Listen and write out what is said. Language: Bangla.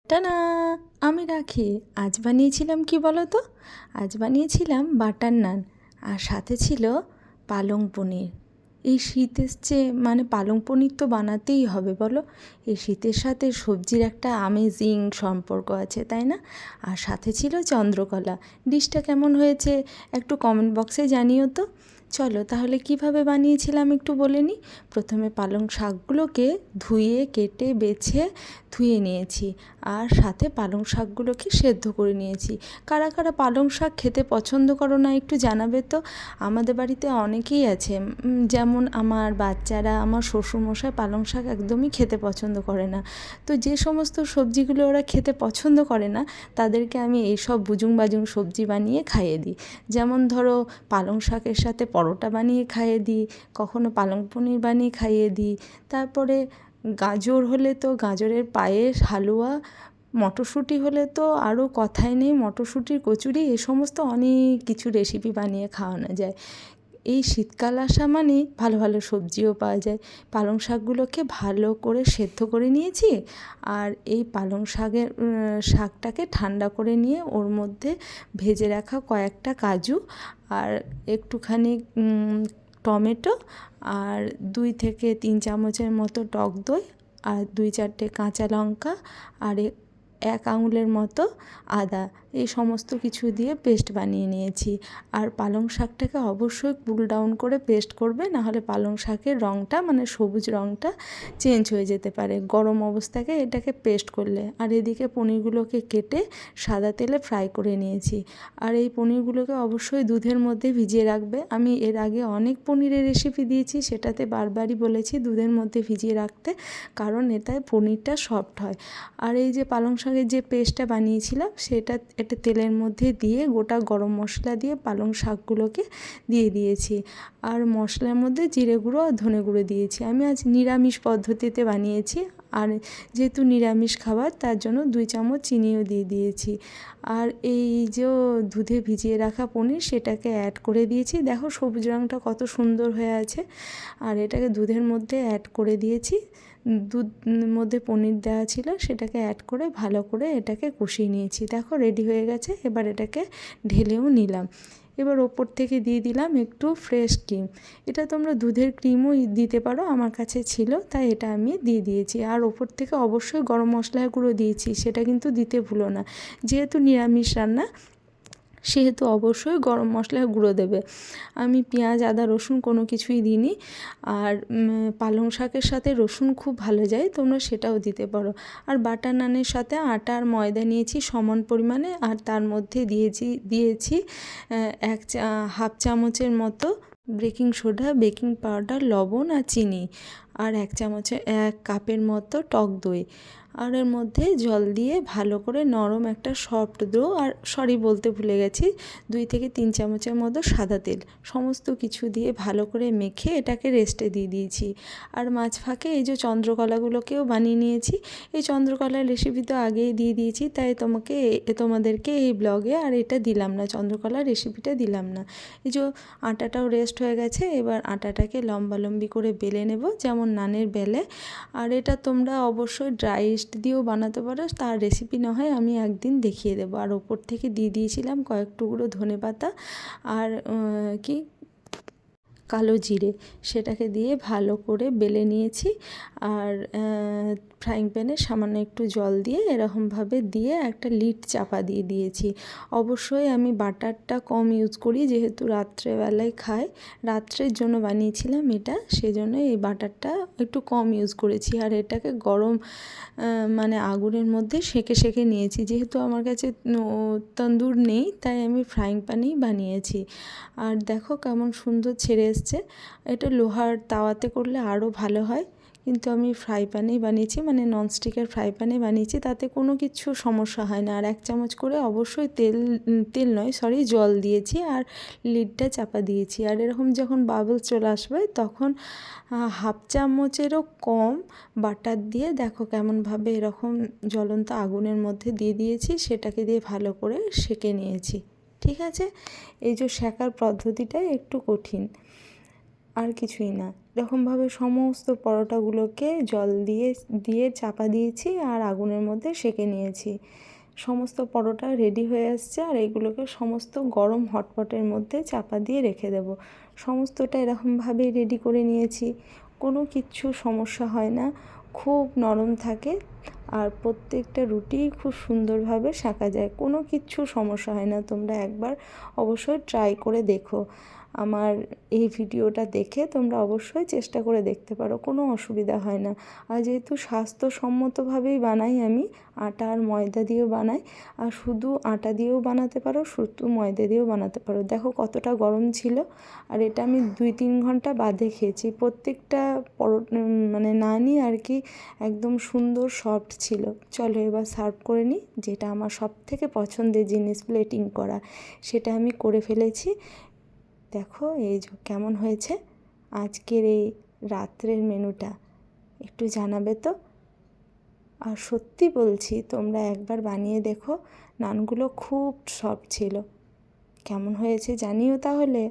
টানা! আমি রাখি। আজ বানিয়েছিলাম কি বলো তো? আজ বানিয়েছিলাম বাটার নান, আর সাথে ছিল পালং পনির। এই শীত এসছে মানে পালং পনির তো বানাতেই হবে বলো। এই শীতের সাথে সবজির একটা আমেজিং সম্পর্ক আছে, তাই না? আর সাথে ছিল চন্দ্রকলা। ডিশটা কেমন হয়েছে একটু কমেন্ট বক্সে জানিও তো। চলো তাহলে কিভাবে বানিয়েছিলাম একটু বলে নিই। প্রথমে পালং শাকগুলোকে ধুয়ে কেটে বেছে ধুয়ে নিয়েছি, আর সাথে পালং শাকগুলোকে সেদ্ধ করে নিয়েছি। কারা কারা পালং শাক খেতে পছন্দ করো না একটু জানাবে তো। আমাদের বাড়িতে অনেকেই আছে, যেমন আমার বাচ্চারা, আমার শ্বশুরমশাই পালং শাক একদমই খেতে পছন্দ করে না। তো যে সমস্ত সবজিগুলো ওরা খেতে পছন্দ করে না তাদেরকে আমি এইসব বুজুং বাজুং সবজি বানিয়ে খাইয়ে দিই। যেমন ধরো পালং শাকের সাথে পরোটা বানিয়ে খাইয়ে দিই, কখনো পালং পনির বানিয়ে খাইয়ে দিই। তারপরে গাজর হলে তো গাজরের পায়েস, হালুয়া, মটরশুঁটি হলে তো আরও কথাই নেই, মটরশুঁটির কচুরি, এ সমস্ত অনেক কিছু রেসিপি বানিয়ে খাওয়ানো যায়। এই শীতকাল আসা মানেই ভালো ভালো সবজিও পাওয়া যায়। পালং শাকগুলোকে ভালো করে সেদ্ধ করে নিয়েছি, আর এই পালং শাকটাকে ঠান্ডা করে নিয়ে ওর মধ্যে ভেজে রাখা কয়েকটা কাজু, আর একটুখানি টমেটো, আর 2 থেকে 3 চামচের মতো টক দই, আর 2-4টে কাঁচা লঙ্কা, আর 1 আঙুলের মতো আদা, এই সমস্ত কিছু দিয়ে পেস্ট বানিয়ে নিয়েছি। আর পালং শাকটাকে অবশ্যই কুল ডাউন করে পেস্ট করবে, নাহলে পালং শাকের রঙটা মানে সবুজ রঙটা চেঞ্জ হয়ে যেতে পারে গরম অবস্থাকে এটাকে পেস্ট করলে। আর এদিকে পনিরগুলোকে কেটে সাদা তেলে ফ্রাই করে নিয়েছি। আর এই পনিরগুলোকে অবশ্যই দুধের মধ্যে ভিজিয়ে রাখবে। আমি এর আগে অনেক পনিরের রেসিপি দিয়েছি, সেটাতে বারবারই বলেছি দুধের মধ্যে ভিজিয়ে রাখতে, কারণ এটায় পনিরটা সফট হয়। আর এই যে পালং শাকের যে পেস্টটা বানিয়েছিলাম সেটা একটা তেলের মধ্যে দিয়ে গোটা গরম মশলা দিয়ে পালং শাকগুলোকে দিয়ে দিয়েছি। আর মশলার মধ্যে জিরে গুঁড়ো আর ধনে গুঁড়ো দিয়েছি। আমি আজ নিরামিষ পদ্ধতিতে বানিয়েছি, আর যেহেতু নিরামিষ খাবার তার জন্য 2 চামচ চিনিও দিয়ে দিয়েছি। আর এই যে দুধে ভিজিয়ে রাখা পনির সেটাকে অ্যাড করে দিয়েছি। দেখো সবুজ রঙটা কত সুন্দর হয়ে আছে। আর এটাকে দুধের মধ্যে অ্যাড করে দিয়েছি। দুধ মধ্যে পনির দেওয়া ছিল, সেটাকে অ্যাড করে ভালো করে এটাকে কষিয়ে নিয়েছি। দেখো রেডি হয়ে গেছে। এবার এটাকে ঢেলেও নিলাম। এবার ওপর থেকে দিয়ে দিলাম একটু ফ্রেশ ক্রিম। এটা তোমরা দুধের ক্রিমও দিতে পারো, আমার কাছে ছিল তাই এটা আমি দিয়ে দিয়েছি। আর ওপর থেকে অবশ্যই গরম মশলার গুঁড়ো দিয়েছি, সেটা কিন্তু দিতে ভুলো না। যেহেতু নিরামিষ রান্না সেহেতু অবশ্যই গরম মশলার গুঁড়ো দেবে। আমি পেঁয়াজ, আদা, রসুন কোনো কিছুই দিইনি। আর পালং শাকের সাথে রসুন খুব ভালো যায়, তোমরা সেটাও দিতে পারো। আর বাটার নানের সাথে আটা আর ময়দা নিয়েছি সমান পরিমাণে, আর তার মধ্যে দিয়েছি 1/2 চামচের মতো বেকিং সোডা, বেকিং পাউডার, লবণ আর চিনি, আর 1 কাপের মতো টক দই। আর এর মধ্যে জল দিয়ে ভালো করে নরম একটা সফট ডো, আর বলতে ভুলে গেছি, 2 থেকে 3 চামচের মতো সাদা তেল, সমস্ত কিছু দিয়ে ভালো করে মেখে এটাকে রেস্টে দিয়ে দিয়েছি। আর মাছ ফাঁকে এই যে চন্দ্রকলাগুলোকেও বানিয়ে নিয়েছি। এই চন্দ্রকলার রেসিপি তো আগেই দিয়ে দিয়েছি, তাই তোমাদেরকে এই ব্লগে আর এটা দিলাম না, চন্দ্রকলার রেসিপিটা দিলাম না। এই যে আটাটাও রেস্ট হয়ে গেছে, এবার আটাটাকে লম্বালম্বি করে বেলে নেব যেমন নানের বেলে। আর এটা তোমরা অবশ্যই ড্রাই ইস্ট দিয়েও বানাতে পারো, তার রেসিপি না হয় আমি একদিন দেখিয়ে দেবো। আর ওপর থেকে দিয়ে দিয়েছিলাম কয়েক টুকরো ধনেপাতা আর কালো জিরে, সেটাকে দিয়ে ভালো করে বেলে নিয়েছি। আর ফ্রাইং প্যানে সামান্য একটু জল দিয়ে এরকমভাবে দিয়ে একটা লিড চাপা দিয়ে দিয়েছি। অবশ্যই আমি বাটারটা কম ইউজ করি, যেহেতু রাত্রেবেলায় খাই, রাত্রের জন্য বানিয়েছিলাম এটা, সেজন্য এই বাটারটা একটু কম ইউজ করেছি। আর এটাকে গরম মানে আগুনের মধ্যে সেঁকে সেঁকে নিয়েছি, যেহেতু আমার কাছে তন্দুর নেই তাই আমি ফ্রাইং প্যানেই বানিয়েছি। আর দেখো কেমন সুন্দর ছেড়ে এসছে। এটা লোহার তাওয়াতে করলে আরও ভালো হয়, কিন্তু আমি ফ্রাই প্যানেই বানিয়েছি, মানে ননস্টিকের ফ্রাই প্যানে বানিয়েছি, তাতে কোনো কিছু সমস্যা হয় না। আর 1 চামচ করে অবশ্যই জল দিয়েছি, আর লিডটা চাপা দিয়েছি। আর এরকম যখন বাবলস চলে আসবে তখন 1/2 চামচেরও কম বাটার দিয়ে দেখো কেমনভাবে এরকম জ্বলন্ত আগুনের মধ্যে দিয়ে দিয়েছি, সেটাকে দিয়ে ভালো করে সেঁকে নিয়েছি। ঠিক আছে, এই যে সেঁকার পদ্ধতিটা একটু কঠিন। আর কিছুই না। এরকমভাবে সমস্ত পরোটাগুলোকে জল দিয়ে দিয়ে চাপা দিয়েছি আর আগুনের মধ্যে সেঁকে নিয়েছি। সমস্ত পরোটা রেডি হয়ে আসছে আর এগুলোকে সমস্ত গরম হটপটের মধ্যে চাপা দিয়ে রেখে দেবো। সমস্তটা এরকমভাবেই রেডি করে নিয়েছি, কোনো কিচ্ছু সমস্যা হয় না, খুব নরম থাকে আর প্রত্যেকটা রুটিই খুব সুন্দরভাবে সেঁকা যায়, কোনো কিচ্ছু সমস্যা হয় না। তোমরা একবার অবশ্যই ট্রাই করে দেখো। আমার এই ভিডিওটা দেখে তোমরা অবশ্যই চেষ্টা করে দেখতে পারো, কোনো অসুবিধা হয় না। আর যেহেতু স্বাস্থ্যসম্মতভাবেই বানাই আমি, আটা আর ময়দা দিয়েও বানাই, আর শুধু আটা দিয়েও বানাতে পারো, শুধু ময়দা দিয়েও বানাতে পারো। দেখো কতটা গরম ছিল, আর এটা আমি 2-3 ঘন্টা বাদে খেয়েছি। প্রত্যেকটা মানে নানই আর কি একদম সুন্দর সফট ছিল। চলো এবার সার্ভ করে নিই। যেটা আমার সবথেকে পছন্দের জিনিস, প্লেটিং করা, সেটা আমি করে ফেলেছি। দেখো এই যে কেমন হয়েছে আজকের এই রাত্রের মেনুটা, একটু জানাবে তো। আর সত্যি বলছি, তোমরা একবার বানিয়ে দেখো, নানগুলো খুব সফট ছিল। কেমন হয়েছে জানিও তাহলে।